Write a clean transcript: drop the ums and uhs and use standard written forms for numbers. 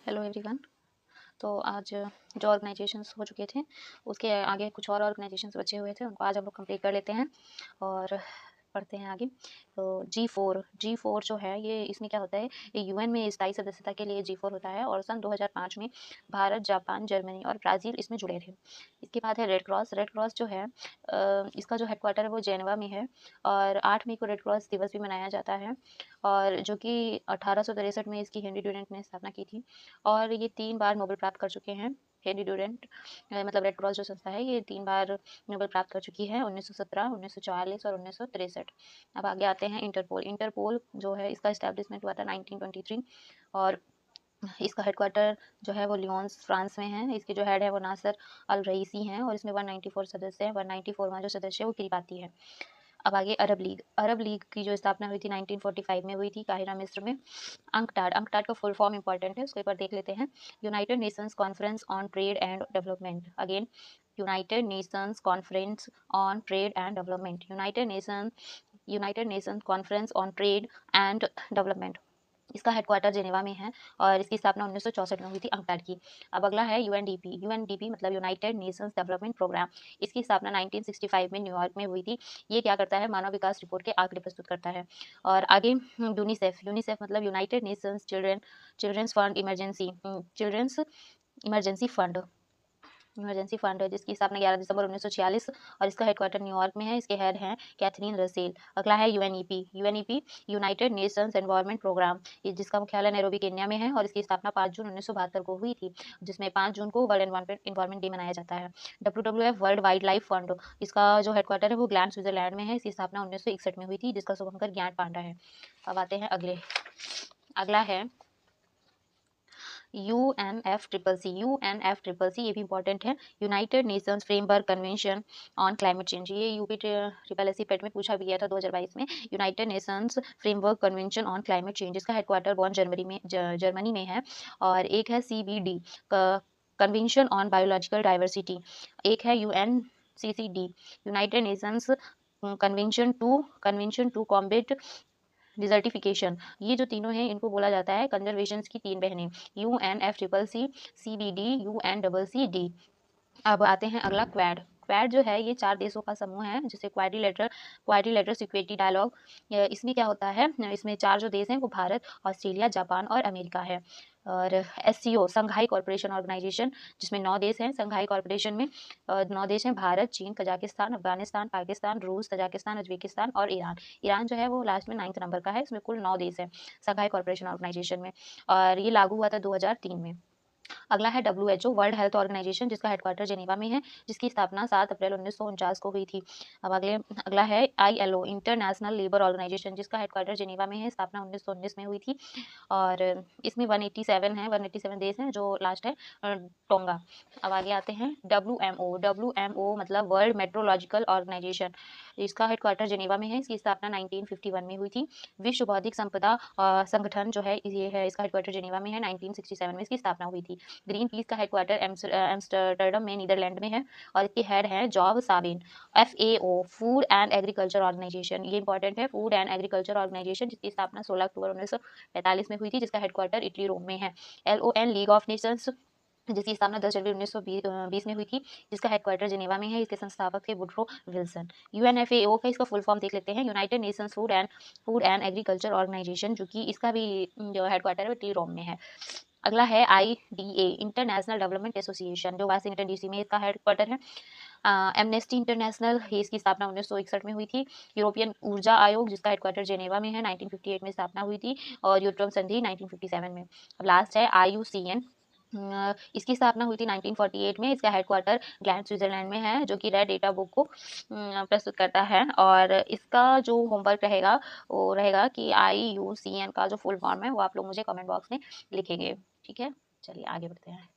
Hello everyone. तो आज जो ऑर्गेनाइजेशंस हो चुके थे उसके आगे कुछ और ऑर्गेनाइजेशंस बचे हुए थे, उनको आज हम लोग कंप्लीट कर लेते हैं और पढ़ते हैं आगे। तो जी4 जो है ये इसमें क्या होता है, ये यूएन में स्थायी सदस्यता के लिए जी4 होता है और सन 2005 में भारत, जापान, जर्मनी और ब्राज़ील इसमें जुड़े थे। इसके बाद है रेड क्रॉस जो है इसका जो हेडक्वार्टर है वो जेनेवा में है और 8 मई को रेड क्रॉस दिवस भी मनाया जाता है और जो कि 1863 में इसकी हेनरी ड्यूरेंट ने स्थापना की थी और ये 3 बार नोबेल प्राप्त कर चुके हैं। हेनरी ड्यूरेंट मतलब रेड क्रॉस जो संस्था है ये 3 बार नोबेल प्राप्त कर चुकी है, 1917, 1944 और 1963। अब आगे आते हैं इंटरपोल जो है इसका एस्टैब्लिशमेंट हुआ था 1923 और इसका हेडक्वार्टर जो है वो लियोन्स फ्रांस में है। इसके जो हेड है वो नासर अल रईसी हैं और इसमें 194 सदस्य हैं। 194वां जो सदस्य है वो किरीबाती है। अब आगे अरब लीग की जो स्थापना हुई थी 1945 में हुई थी काहिरा मिस्र में। अंकटाड का फुल फॉर्म इंपॉर्टेंट है, उसको एक बार देख लेते हैं। United Nations conference on trade and development. Again United Nations conference on trade and development. United Nations conference on trade and development. इसका हेडक्वार्टर जेनेवा में है और इसकी स्थापना 1964 में हुई थी अंकटाड की। अब अगला है यूएनडीपी मतलब यूनाइटेड नेशंस डेवलपमेंट प्रोग्राम। इसकी स्थापना 1965 में न्यूयॉर्क में हुई थी। ये क्या करता है, मानव विकास रिपोर्ट के आंकड़े प्रस्तुत करता है। और आगे यूनिसेफ मतलब United Nations children's fund emergency fund है, जिसकी स्थापना 11 दिसंबर 1946 और इसका हेडक्वार्टर न्यूयॉर्क में है। इसके हेड हैं कैथरीन रसेल। अगला है UNEP United Nations Environment Programme, जिसका मुख्यालय नैरोबी केन्या में है और इसकी स्थापना 5 जून 1972 को हुई थी, जिसमें 5 जून को वर्ल्ड एनवायरनमेंट डे मनाया जाता है। WWF world wild life fund, इसका जो हेडक्वार्टर है वो ग्लैंड स्विट्जरलैंड में है। इसकी स्थापना 1961 में हुई थी, जिसका शुभंकर ज्ञान पांडा है। अब आते हैं अगला है यूएनएफसीसी। ये भी इंपॉर्टेंट है, United Nations Framework Convention on Climate Change. ये यूपी ट्रिपल एस पेट में पूछा भी गया था 2022 में। United Nations Framework Convention on Climate Change, इसका हेडक्वार्टर बॉन जर्मनी में है। और एक है CBD Convention on Biological Diversity. एक है UNCCD United Nations Convention to Combat Desertification. ये जो तीनों हैं इनको बोला जाता है कंजर्वेशन की तीन बहनें, UNFCCC, CBD, UNCCD। अब आते हैं अगला क्वाड जो है ये 4 देशों का समूह है, जिसे क्वाड्रिलेटरल सिक्योरिटी डायलॉग। इसमें क्या होता है, इसमें 4 जो देश हैं वो भारत, ऑस्ट्रेलिया, जापान और अमेरिका है। और SCO संघाई कॉर्पोरेशन ऑर्गेनाइजेशन, जिसमें 9 देश हैं। संघाई कॉर्पोरेशन में 9 देश हैं, भारत, चीन, कजाकिस्तान, अफगानिस्तान, पाकिस्तान, रूस, तजाकिस्तान, उज्बेकिस्तान और ईरान जो है वो लास्ट में 9th नंबर का है। इसमें कुल 9 देश हैं संघाई कॉर्पोरेशन ऑर्गेनाइजेशन में और ये लागू हुआ था 2003 में। अगला है WHO वर्ल्ड हेल्थ ऑर्गेनाइजेशन, जिसका हेडक्वार्टर जेनेवा में है, जिसकी स्थापना 7 अप्रैल 1949 को हुई थी। अब अगला है ILO इंटरनेशनल लेबर ऑर्गेनाइजेशन, जिसका हेडक्वार्टर जेनेवा में है, स्थापना 1919 में हुई थी और इसमें 187 देश हैं। जो लास्ट है टोंगा। अब आगे आते हैं WMO मतलब वर्ल्ड मेट्रोलॉजिकल ऑर्गेनाइजेशन, इसका हेडक्वार्टर जेनेवा में है। इसकी स्थापना 1951 में हुई थी। विश्व बौद्धिक संपदा संगठन जो है ये है, इसका हेडक्वार्टर जेनेवा में है। 1967 में इसकी स्थापना हुई थी। ग्रीन पीस का हेडक्वार्टर एम्स्टर्डम में नीदरलैंड में है और इसके हेड हैं जॉब साबिन। FAO Food and Agriculture Organization, ये इंपॉर्टेंट है, फूड एंड एग्रीकल्चर ऑर्गेनाइजेशन, जिसकी स्थापना 16 अक्टूबर 1945 में हुई थी, जिसका हेडक्वार्टर इटली रोम में है। LON लीग ऑफ नेशंस, जिसकी स्थापना 10 जनवरी 1920 में हुई थी, जिसका हेडक्वार्टर जेनेवा में है। इसके संस्थापक थे वुड्रो विल्सन। UNFAO का इसका फुल फॉर्म देख लेते हैं, United Nations Food and Agriculture Organization, जो कि इसका भी जो हेडक्वार्टर है वो इटली रोम में है। अगला है IDA इंटरनेशनल डेवलपमेंट एसोसिएशन, जो वाशिंगटन DC में इसका हेडक्वार्टर है। एमनेस्टी इंटरनेशनल, इसकी स्थापना 1961 में हुई थी। यूरोपियन ऊर्जा आयोग, जिसका हेडक्वार्टर जेनेवा में है, 1958 में स्थापना हुई थी और यूरोपियन संधि 1957 में। अब लास्ट है IUCN, इसकी स्थापना हुई थी 1948 में। इसका हेडक्वार्टर ग्लैंड स्विट्जरलैंड में है, जो कि रेड डेटा बुक को प्रस्तुत करता है और इसका जो होमवर्क रहेगा वो रहेगा कि IUCN का जो फुल फॉर्म है वो आप लोग मुझे कमेंट बॉक्स में लिखेंगे। ठीक है, चलिए आगे बढ़ते हैं।